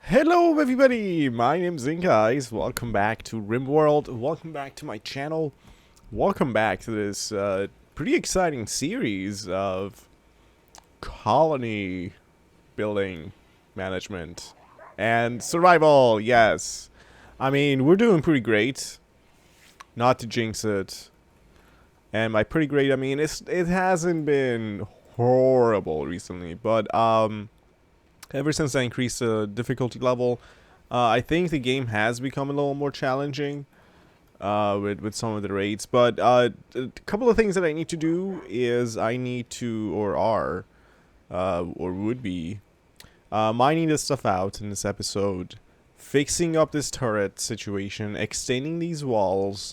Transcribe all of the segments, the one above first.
Hello everybody, my name's InkEyes. Welcome back to RimWorld. Welcome back to my channel. Welcome back to this pretty exciting series of colony building management and survival. Yes, I mean we're doing pretty great. Not to jinx it, and by pretty great I mean it hasn't been horrible recently, but ever since I increased the difficulty level, I think the game has become a little more challenging with some of the raids. But a couple of things that I need to do is I need to, or would be, mining this stuff out in this episode, fixing up this turret situation, extending these walls,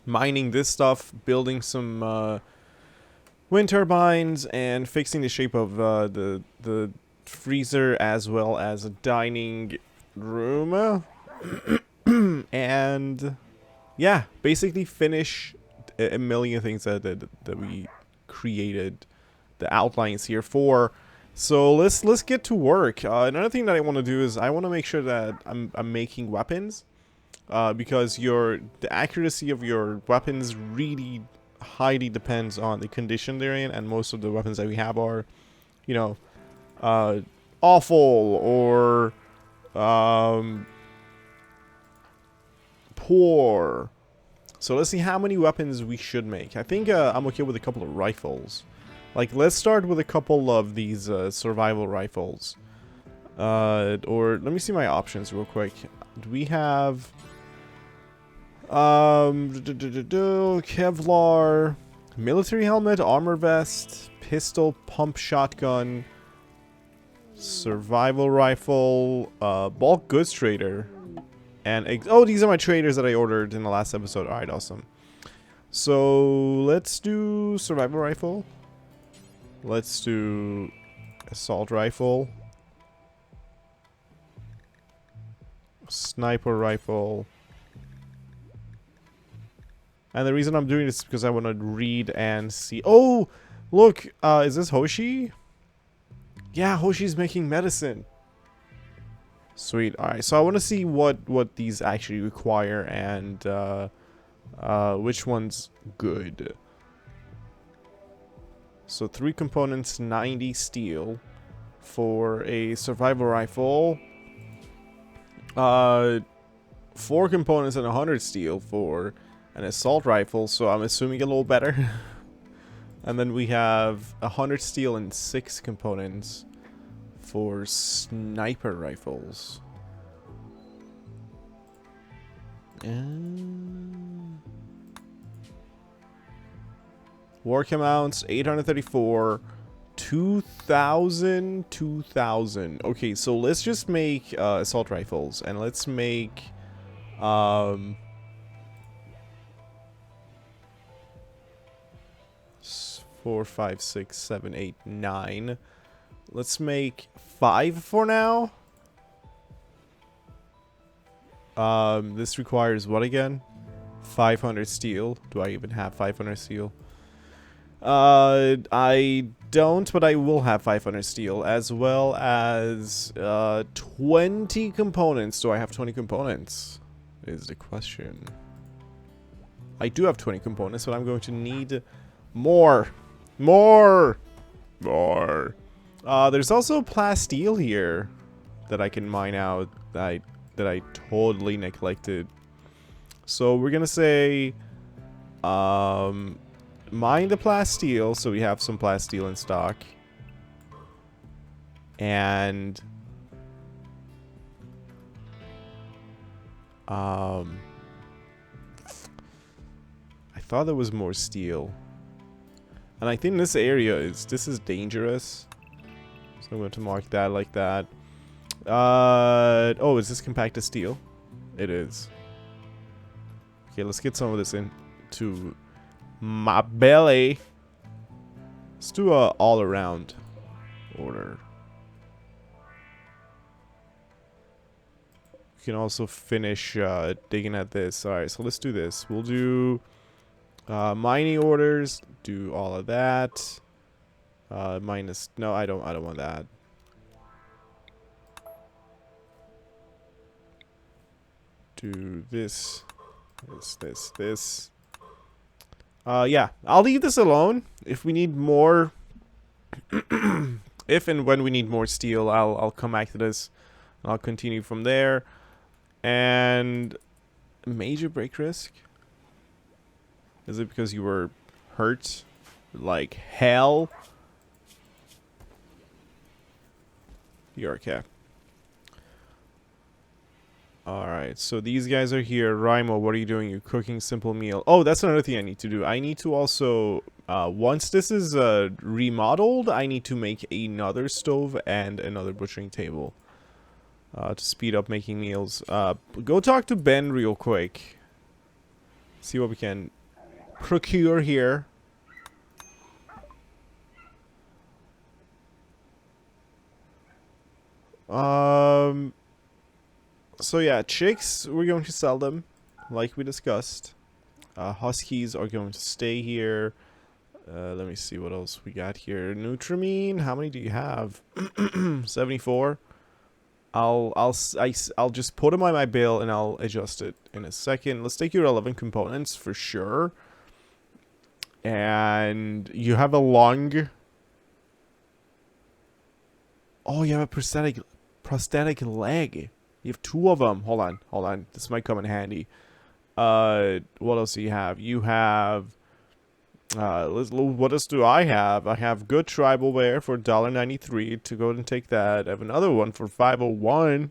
mining this stuff, building some wind turbines, and fixing the shape of the freezer as well as a dining room. And yeah, basically finish a million things that we created the outlines here for. So let's get to work. Another thing that I want to do is I want to make sure that I'm making weapons, because the accuracy of your weapons really highly depends on the condition they're in, and most of the weapons that we have are, you know, awful or poor. So let's see how many weapons we should make. I think I'm okay with a couple of rifles. Like, let's start with a couple of these survival rifles. Or let me see my options real quick. Do we have Kevlar, military helmet, armor vest, pistol, pump shotgun, survival rifle, bulk goods trader, and oh, these are my traders that I ordered in the last episode. Alright, awesome. So let's do survival rifle. Let's do assault rifle, sniper rifle. And the reason I'm doing this is because I want to read and see. Oh, look, is this Hoshi? Yeah, Hoshi's making medicine. Sweet. All right, so I want to see what these actually require and which one's good. So 3 components, 90 steel for a survival rifle. 4 components and 100 steel for an assault rifle, so I'm assuming a little better. And then we have 100 steel and 6 components for sniper rifles. War amounts 834, 2000, 2000. Okay, so let's just make assault rifles, and let's make 4, 5, 6, 7, 8, 9. Let's make 5 for now. This requires what again? 500 steel. Do I even have 500 steel? I don't, but I will have 500 steel, as well as 20 components. Do I have 20 components? Is the question. I do have 20 components, but I'm going to need more. More! There's also plasteel here that I can mine out that I totally neglected. So we're gonna say mine the plasteel, so we have some plasteel in stock. And I thought there was more steel. And I think this area is dangerous. So I'm going to mark that like that. Oh, is this compacted steel? It is. Okay, let's get some of this into my belly. Let's do a all around order. We can also finish digging at this. Alright, so let's do this. We'll do mining orders, do all of that. Minus, no, I don't want that. do this, this. Yeah, I'll leave this alone. If we need more, if and when we need more steel, I'll come back to this. I'll continue from there. And major break risk? Is it because you were hurt like hell? You're okay. Alright, so these guys are here. Raimo, what are you doing? You're cooking simple meal. Oh, that's another thing I need to do. I need to also, once this is remodeled, I need to make another stove and another butchering table. To speed up making meals. Go talk to Ben real quick. See what we can procure here. So yeah, chicks, we're going to sell them, like we discussed. Huskies are going to stay here. Let me see what else we got here. Nutrimine, how many do you have? 74. I'll just put them on my bill and I'll adjust it in a second. Let's take your relevant components for sure. And you have a lung. Oh, you have a prosthetic leg. You have 2 of them. Hold on. This might come in handy. What else do you have? You have, what else do I have? I have good tribal wear for $1.93 to go and take that. I have another one for $5.01.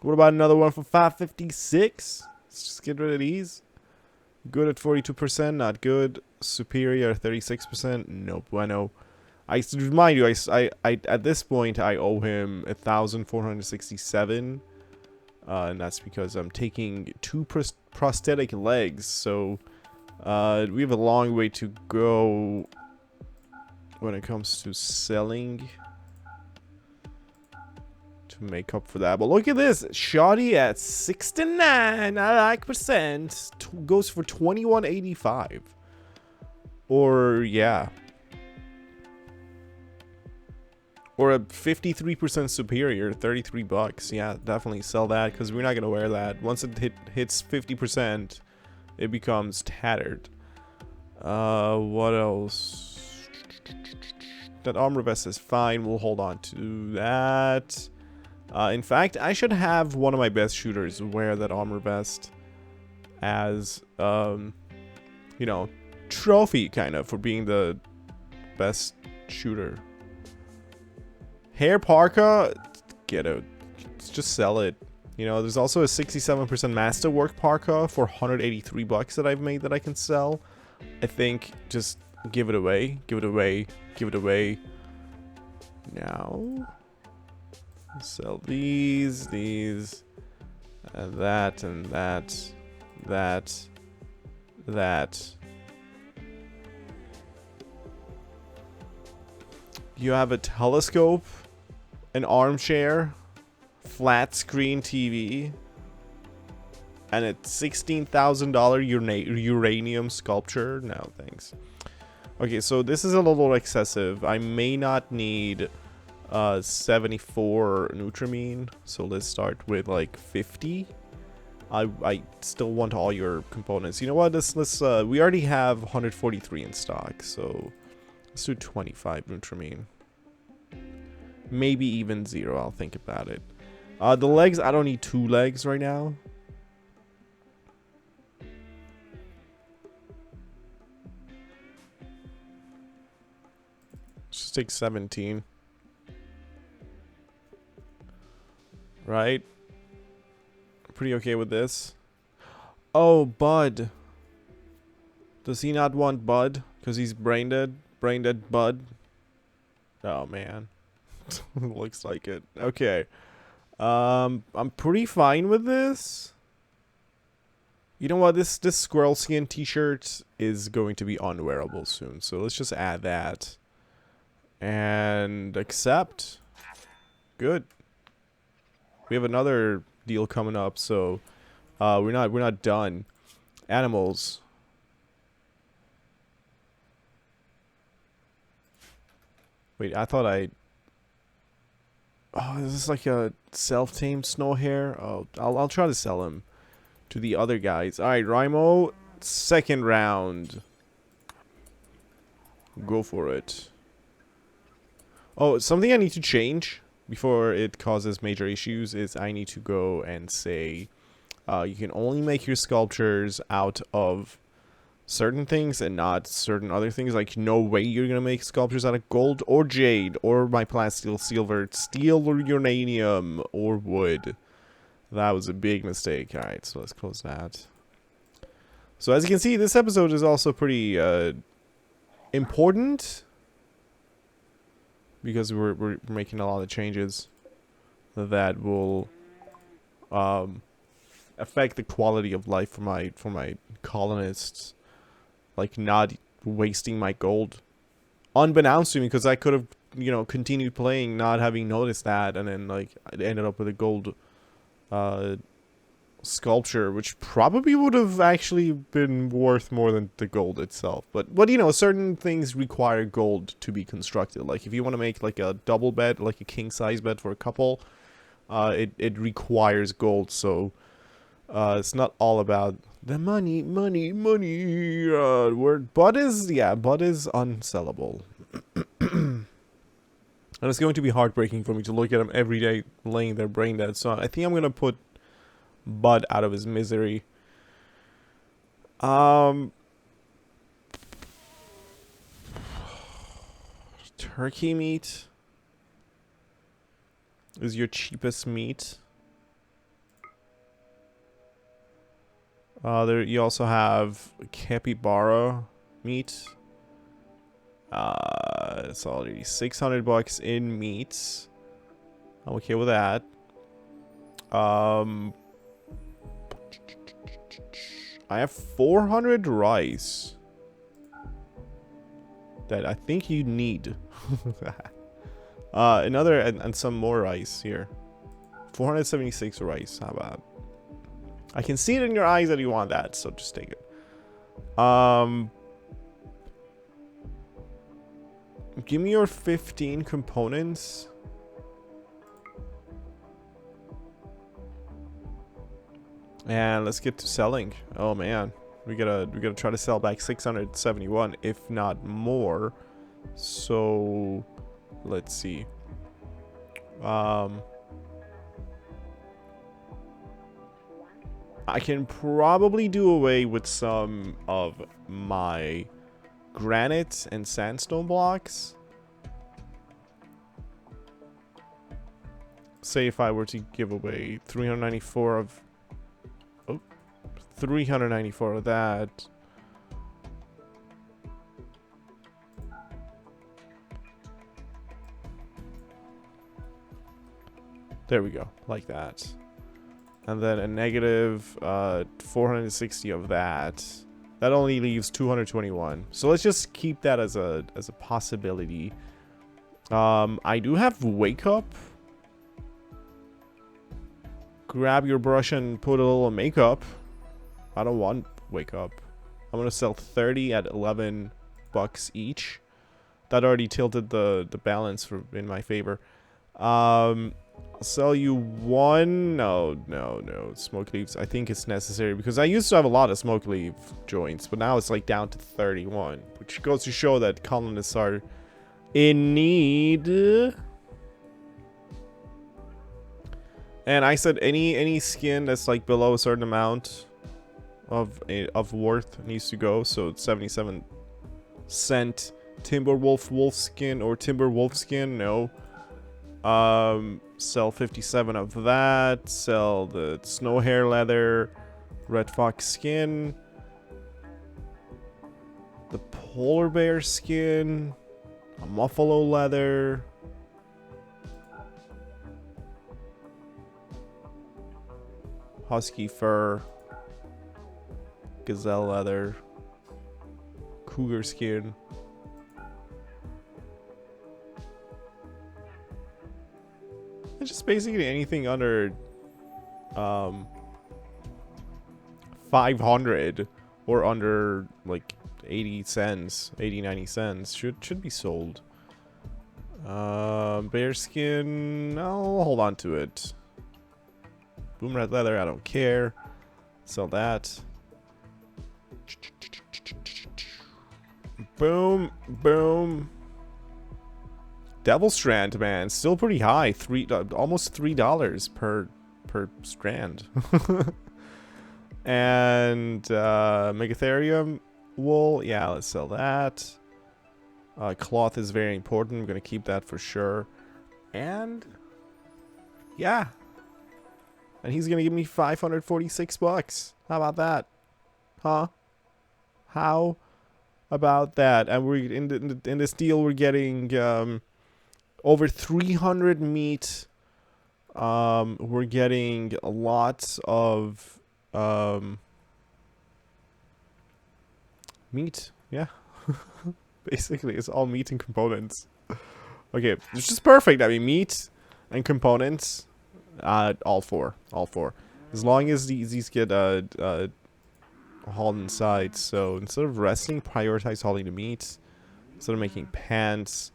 What about another one for $5.56? Let's just get rid of these. Good at 42%, not good. Superior at 36%, no bueno. I remind you, I at this point I owe him 1,467. And that's because I'm taking 2 prosthetic legs, so we have a long way to go when it comes to selling to make up for that. But look at this, shoddy at 69% goes for 21.85, or yeah. Or a 53% superior, 33 bucks. Yeah, definitely sell that because we're not going to wear that. Once it hits 50%, it becomes tattered. What else? That armor vest is fine. We'll hold on to that. In fact, I should have one of my best shooters wear that armor vest as, you know, trophy kind of for being the best shooter. Hair parka, get out. Just sell it. You know, there's also a 67% masterwork parka for 183 bucks that I've made that I can sell. I think just give it away. Give it away. Give it away. Now, sell these, and that, that. You have a telescope, an armchair, flat screen TV, and a $16,000 uranium sculpture. No, thanks. Okay, so this is a little excessive. I may not need 74 Nutrimine, so let's start with like 50. I still want all your components. You know what? Let's we already have 143 in stock, so let's do 25 Nutrimine. Maybe even 0. I'll think about it. The legs, I don't need 2 legs right now. Just take 17. Right? Pretty okay with this. Oh, Bud. Does he not want Bud? Because he's brain dead? Brain dead Bud? Oh, man. Looks like it. Okay. I'm pretty fine with this. You know what? This squirrel skin t-shirt is going to be unwearable soon. So let's just add that. And accept. Good. We have another deal coming up, so we're not done. Animals. Wait, I thought oh, is this like a self-tamed snow hare? Oh, I'll try to sell him. to the other guys. All right, Rimo, second round. Go for it. Oh, something I need to change before it causes major issues is I need to go and say you can only make your sculptures out of certain things and not certain other things. Like, no way you're gonna make sculptures out of gold or jade or my plastic silver, steel or uranium or wood. That was a big mistake. Alright, so let's close that. So as you can see, this episode is also pretty important because we're making a lot of changes that will affect the quality of life for my colonists. Like, not wasting my gold unbeknownst to me, because I could have, you know, continued playing not having noticed that, and then like I ended up with a gold sculpture, which probably would have actually been worth more than the gold itself. But you know, certain things require gold to be constructed. Like if you want to make like a double bed, like a king size bed for a couple, it requires gold. So it's not all about the money. Bud is unsellable. And it's going to be heartbreaking for me to look at him every day laying there brain dead. So I think I'm gonna put Bud out of his misery. Turkey meat is your cheapest meat. There you also have capybara meat. It's already $600 in meats. I'm okay with that. I have 400 rice that I think you need. Another and some more rice here. 476 rice. How about? I can see it in your eyes that you want that, so just take it. Give me your 15 components. And let's get to selling. Oh man, we gotta try to sell back 671, if not more. So let's see. I can probably do away with some of my granite and sandstone blocks. Say if I were to give away 394 of 394 of that. There we go, like that. And then a negative 460 of that. That only leaves 221. So let's just keep that as a possibility. I do have wake up. Grab your brush and put a little makeup. I don't want wake up. I'm gonna sell 30 at $11 each. That already tilted the balance in my favor. I'll sell you one. No, smoke leaves. I think it's necessary because I used to have a lot of smoke leaf joints, but now it's like down to 31, which goes to show that colonists are in need. And I said any skin that's like below a certain amount of worth needs to go. So it's 77-cent Timberwolf wolf skin or timber wolf skin. No. Sell 57 of that. Sell the snow hair leather, red fox skin, the polar bear skin, a buffalo leather, husky fur, gazelle leather, cougar skin. It's just basically anything under 500 or under like 80 cents, 90 cents should be sold. Bear skin, I'll hold on to it. Boom red leather, I don't care. Sell that. Boom, boom. Devil strand, man, still pretty high. Almost $3 per strand. And Megatherium wool, yeah, let's sell that. Cloth is very important. I'm gonna keep that for sure. And yeah, and he's gonna give me 546 bucks. How about that? Huh? How about that? And we're in this deal. We're getting over 300 meat. We're getting lots of meat. Yeah. Basically, it's all meat and components. Okay, it's just perfect. I mean, meat and components, all four. As long as these get hauled inside. So instead of resting, prioritize hauling the meat. Instead of making pants,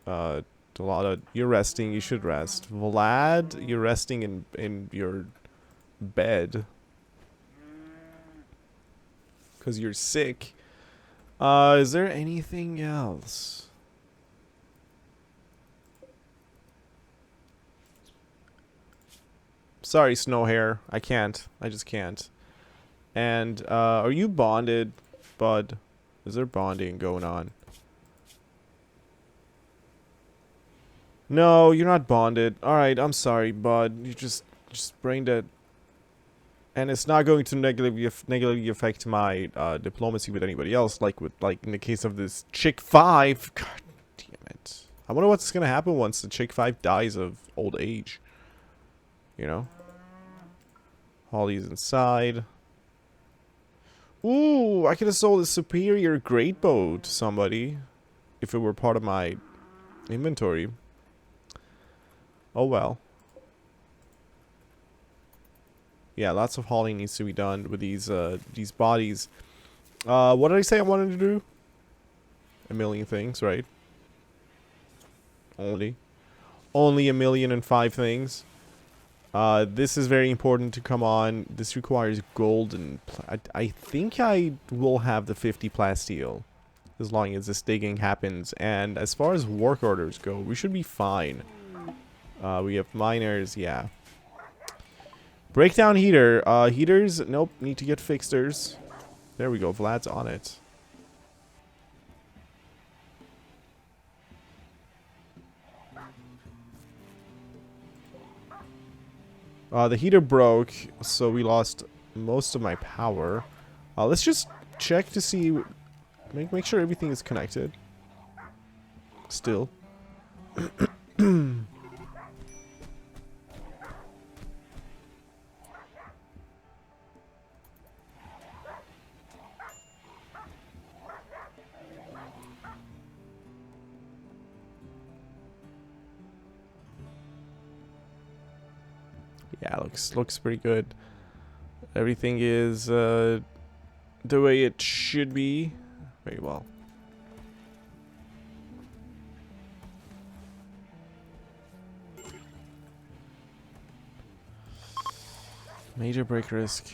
a lot of you're resting. You should rest. Vlad, you're resting in your bed because you're sick. Is there anything else? Sorry, Snowhair. I can't. I just can't. And, are you bonded, bud? Is there bonding going on? No, you're not bonded. Alright, I'm sorry, bud. You just brain dead. And it's not going to negatively affect my diplomacy with anybody else, like in the case of this chick 5. God damn it! I wonder what's gonna happen once the chick 5 dies of old age. You know. Holly's inside. Ooh, I could have sold a superior great bow to somebody if it were part of my inventory. Oh well. Yeah, lots of hauling needs to be done with these bodies. What did I say I wanted to do? A million things, right? Only a million and 5 things. This is very important to come on. This requires gold and I think I will have the 50 plasteel as long as this digging happens. And as far as work orders go, we should be fine. We have miners, yeah. Breakdown heater. Heaters, nope, need to get fixers. There we go, Vlad's on it. The heater broke, so we lost most of my power. Let's just check to see, make sure everything is connected. Still. Yeah, looks pretty good. Everything is the way it should be. Very well. Major break risk.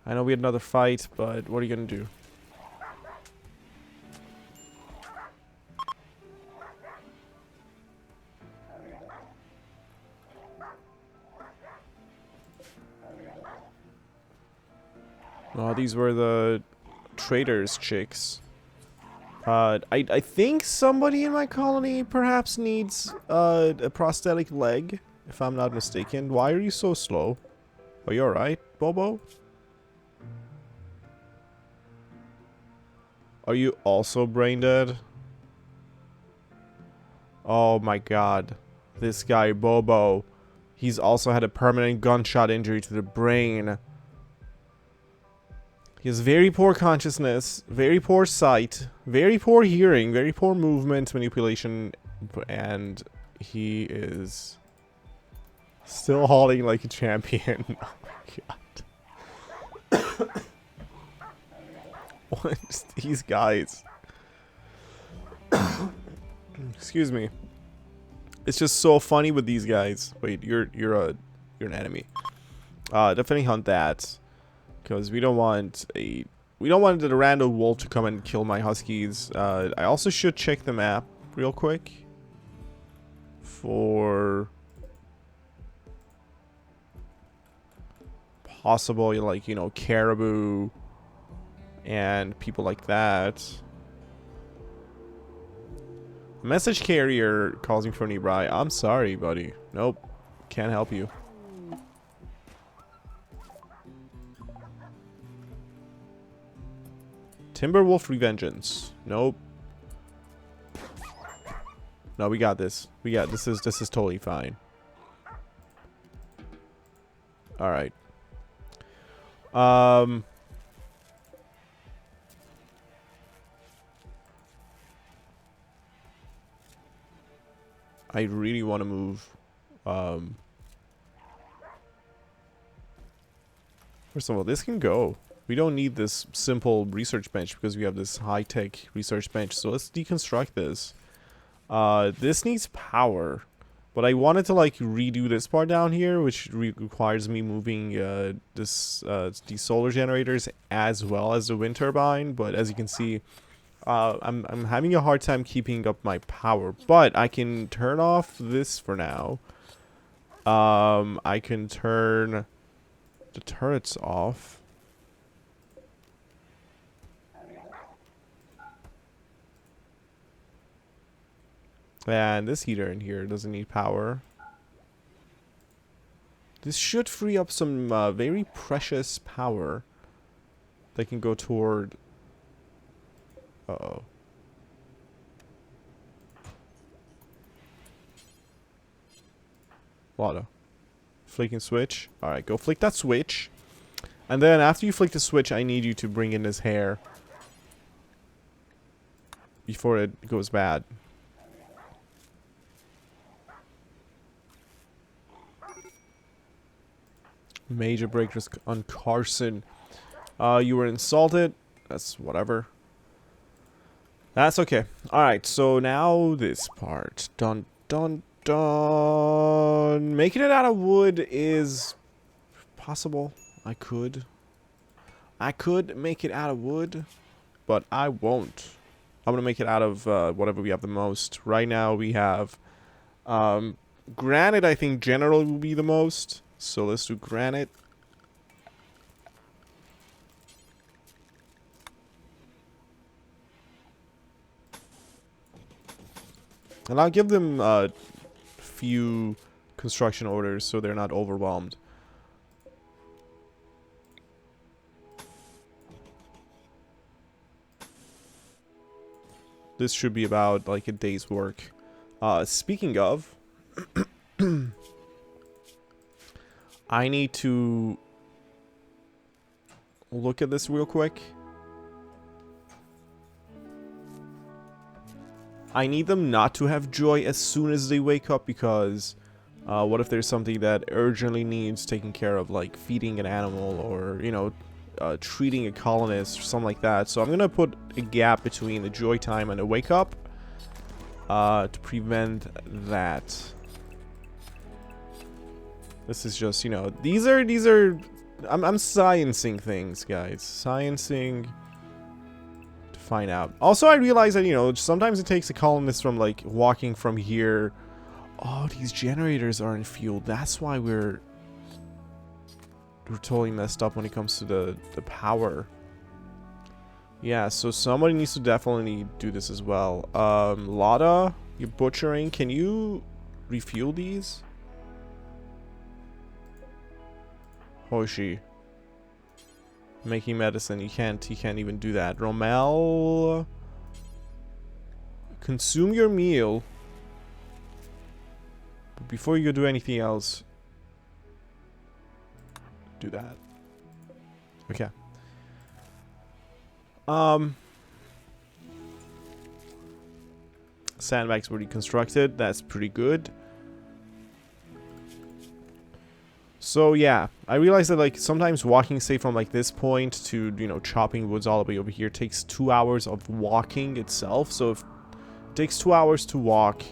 I know we had another fight, but what are you gonna do? Oh, these were the traders chicks. I think somebody in my colony perhaps needs a prosthetic leg, if I'm not mistaken. Why are you so slow? Are you alright, Bobo? Are you also brain dead? Oh my god. This guy, Bobo. He's also had a permanent gunshot injury to the brain. He has very poor consciousness, very poor sight, very poor hearing, very poor movement manipulation, and he is still hauling like a champion. Oh my god. What is these guys? Excuse me. It's just so funny with these guys. Wait, you're you're an enemy. Definitely hunt that, because we don't want the random wolf to come and kill my huskies. I also should check the map real quick for possible, like, you know, caribou and people like that. Message carrier calls me for nearby. I'm sorry, buddy. Nope. Can't help you. Timberwolf Revengeance. Nope. No, we got this. This is totally fine. Alright. I really want to move. First of all, this can go. We don't need this simple research bench because we have this high-tech research bench. So let's deconstruct this. This needs power. But I wanted to, like, redo this part down here, which requires me moving these solar generators as well as the wind turbine. But as you can see, I'm having a hard time keeping up my power. But I can turn off this for now. I can turn the turrets off. And this heater in here doesn't need power. This should free up some very precious power that can go toward... Uh-oh. Lotto. Flicking switch. Alright, go flick that switch. And then after you flick the switch, I need you to bring in this hair before it goes bad. Major breakers on Carson. You were insulted. That's whatever. That's okay. Alright, so now this part. Dun dun dun. Making it out of wood is possible. I could make it out of wood, but I won't. I'm gonna make it out of whatever we have the most. Right now we have granite. I think general will be the most. So let's do granite. And I'll give them a few construction orders so they're not overwhelmed. This should be about like a day's work. Speaking of... I need to look at this real quick. I need them not to have joy as soon as they wake up, because what if there's something that urgently needs taking care of, like feeding an animal or, you know, treating a colonist or something like that. So I'm going to put a gap between the joy time and the wake up to prevent that. This is just, you know, these are I'm sciencing things, guys. Sciencing to find out. Also, I realize that, you know, sometimes it takes a colonist from, like, walking from here. Oh, these generators aren't fueled. That's why we're totally messed up when it comes to the power. Yeah, so somebody needs to definitely do this as well. Lotta, you're butchering. Can you refuel these? Hoshi. Making medicine. You can't even do that. Rommel. Consume your meal. But before you do anything else, do that. Okay. Sandbags were reconstructed. That's pretty good. So yeah, I realized that, like, sometimes walking, say, from like this point to, you know, chopping woods all the way over here takes 2 hours of walking itself. So if it takes 2 hours to walk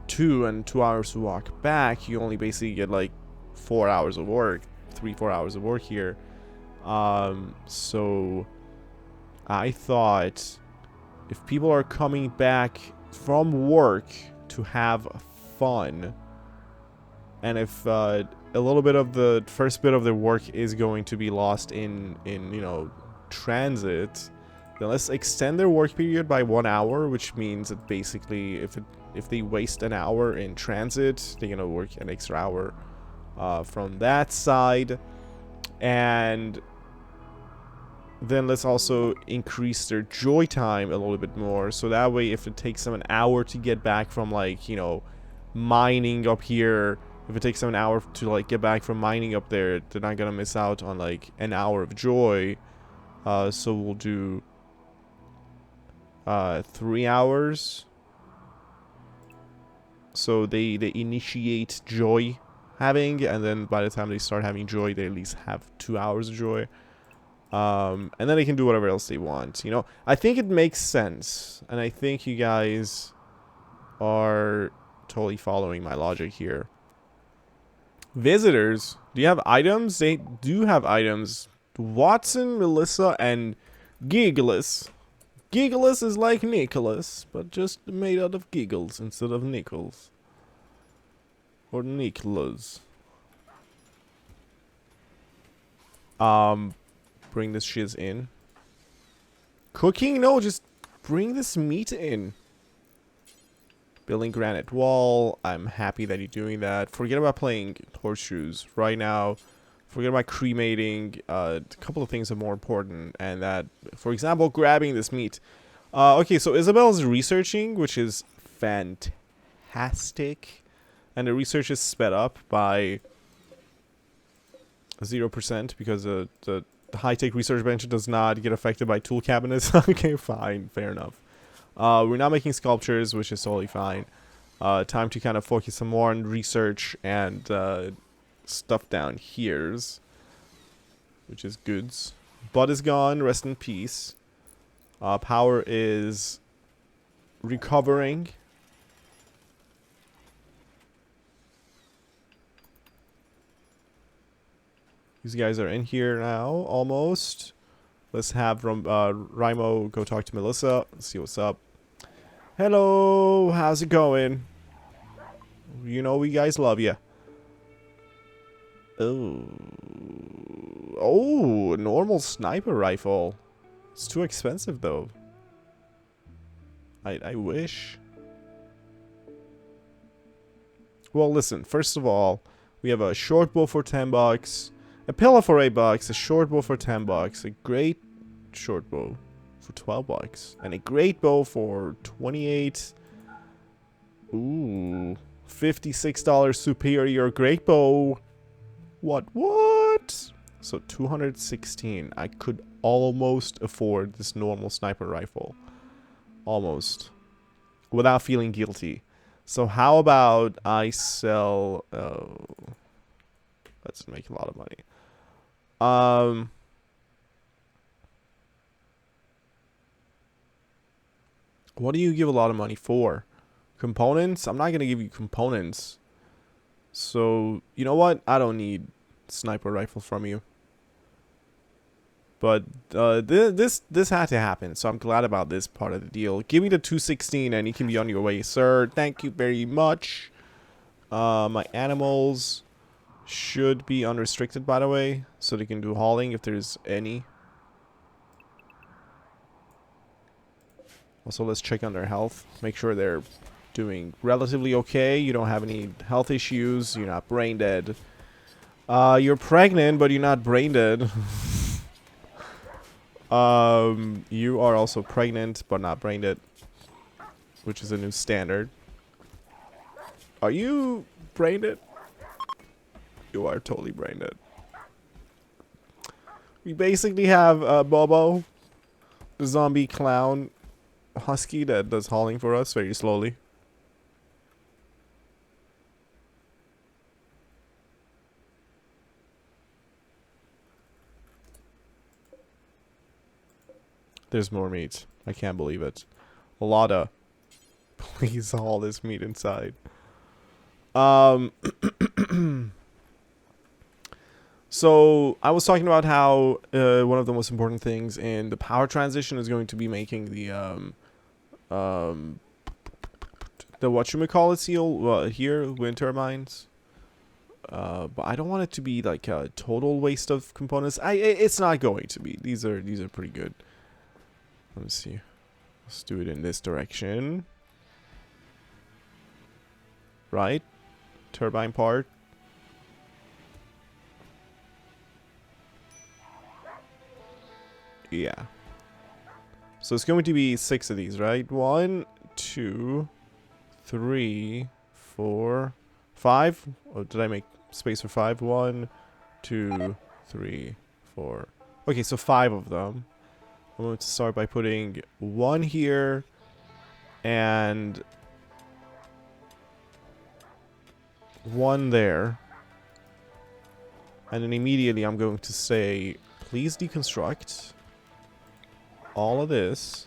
to and 2 hours to walk back, you only basically get like 4 hours of work, 3-4 hours of work here. So I thought if people are coming back from work to have fun, and if a little bit of the first bit of their work is going to be lost in you know, transit, then let's extend their work period by 1 hour, which means that basically if they waste an hour in transit, they're gonna work an extra hour from that side. And then let's also increase their joy time a little bit more, so that way if it takes them an hour to get back from, like, you know, mining up here, if it takes them an hour to, like, get back from mining up there, they're not gonna miss out on, like, an hour of joy. So we'll do 3 hours, so they initiate joy having, and then by the time they start having joy, they at least have 2 hours of joy. And then they can do whatever else they want, you know. I think it makes sense, and I think you guys are totally following my logic here. Visitors, do you have items? They do have items. Watson, Melissa, and Giggles. Giggles is like Nicholas, but just made out of giggles instead of nickels. Or Nicholas. Bring this shiz in. Cooking? No, just bring this meat in. Building granite wall. I'm happy that you're doing that. Forget about playing horseshoes right now. Forget about cremating. A couple of things are more important, and that, for example, grabbing this meat. Okay, so Isabel's researching, which is fantastic. And the research is sped up by 0% because the high-tech research bench does not get affected by tool cabinets. Okay, fine, fair enough. We're not making sculptures, which is totally fine. Time to kind of focus some more on research and stuff down here's, which is goods. Bud is gone, rest in peace. Power is recovering. These guys are in here now, almost. Let's have Rimo go talk to Melissa. Let's see what's up. Hello, how's it going? You know we guys love you. Oh, normal sniper rifle. It's too expensive though. I wish. Well, listen. First of all, we have a short bow for $10. A pillow for $8, a short bow for $10, a great short bow for $12, and a great bow for $28. Ooh, $56 superior great bow. What? So $216. I could almost afford this normal sniper rifle, almost, without feeling guilty. So how about I sell? Let's make a lot of money. What do you give a lot of money for? Components? I'm not gonna give you components. So, you know what? I don't need sniper rifle from you. But this had to happen, so I'm glad about this part of the deal. Give me the 216 and you can be on your way, sir. Thank you very much. My animals should be unrestricted, by the way, so they can do hauling if there's any. Also, let's check on their health. Make sure they're doing relatively okay. You don't have any health issues. You're not brain dead. You're pregnant, but you're not brain dead. You are also pregnant, but not brain dead, which is a new standard. Are you brain dead? You are totally brain dead. We basically have Bobo, the zombie clown husky that does hauling for us very slowly. There's more meat. I can't believe it. A lot of. Please haul this meat inside. So I was talking about how one of the most important things in the power transition is going to be making um, the whatchamacallit seal here, wind turbines. But I don't want it to be like a total waste of components. It's not going to be. These are pretty good. Let me see. Let's do it in this direction. Right? Turbine part. Yeah. So it's going to be 6 of these, right? 1, 2, 3, 4, 5. Oh, did I make space for 5? 1, 2, 3, 4. Okay, so 5 of them. I'm going to start by putting 1 here and 1 there. And then immediately I'm going to say, please deconstruct all of this.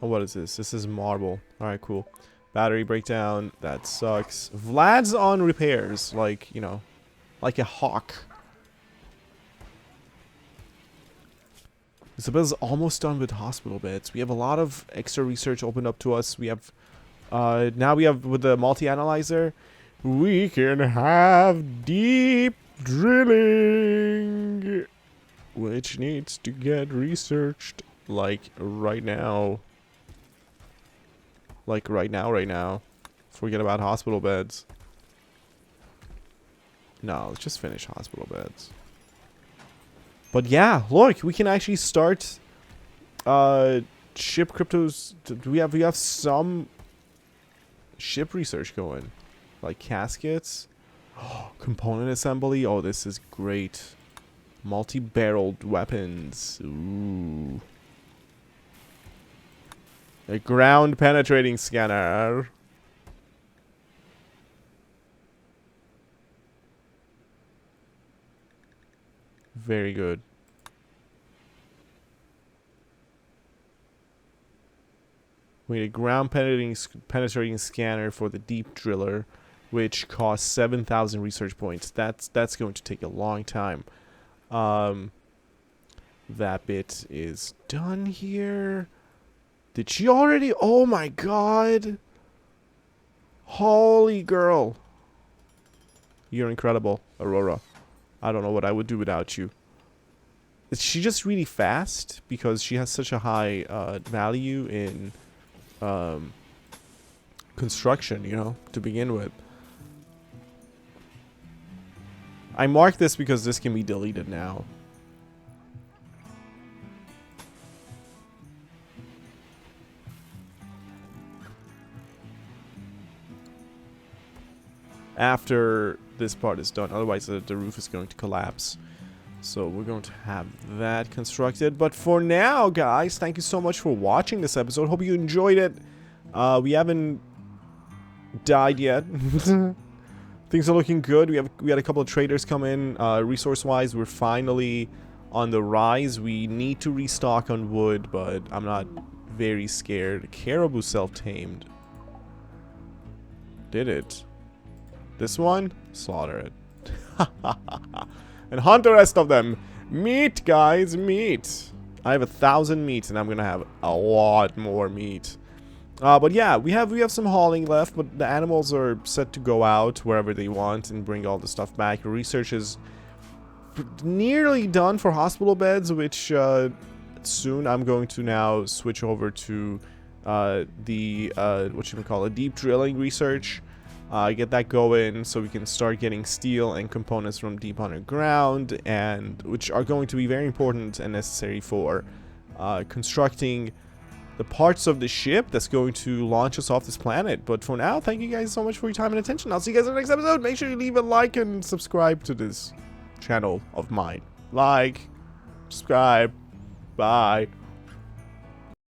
Oh, what is this? This is marble. Alright, cool. Battery breakdown. That sucks. Vlad's on repairs. Like, you know, like a hawk. Isabel's almost done with hospital beds. We have a lot of extra research opened up to us. We have, now we have with the multi-analyzer, we can have deep drilling, which needs to get researched, like right now. Like right now. Forget about hospital beds. No, let's just finish hospital beds. But yeah, look, we can actually start ship cryptos. We have some ship research going. Like caskets. Component assembly. Oh, this is great. Multi-barreled weapons. Ooh. A ground penetrating scanner. Very good. We need a ground penetrating scanner for the deep driller, which costs 7,000 research points. That's going to take a long time. That bit is done here. Did she already? Oh my god. Holy girl. You're incredible, Aurora. I don't know what I would do without you. Is she just really fast? Because she has such a high value in construction, you know, to begin with. I mark this because this can be deleted now. After this part is done, otherwise the roof is going to collapse. So we're going to have that constructed. But for now, guys, thank you so much for watching this episode. Hope you enjoyed it. We haven't died yet. Things are looking good. We had a couple of traders come in. Resource-wise, we're finally on the rise. We need to restock on wood, but I'm not very scared. Caribou self-tamed. Did it? This one? Slaughter it. And hunt the rest of them. Meat, guys, meat. I have 1,000 meat, and I'm gonna have a lot more meat. But yeah, we have some hauling left, but the animals are set to go out wherever they want and bring all the stuff back. Research is nearly done for hospital beds, which soon I'm going to now switch over to deep drilling research. Get that going so we can start getting steel and components from deep underground, and which are going to be very important and necessary for constructing the parts of the ship that's going to launch us off this planet. But for now, thank you guys so much for your time and attention. I'll see you guys in the next episode. Make sure you leave a like and subscribe to this channel of mine. Like, subscribe, bye.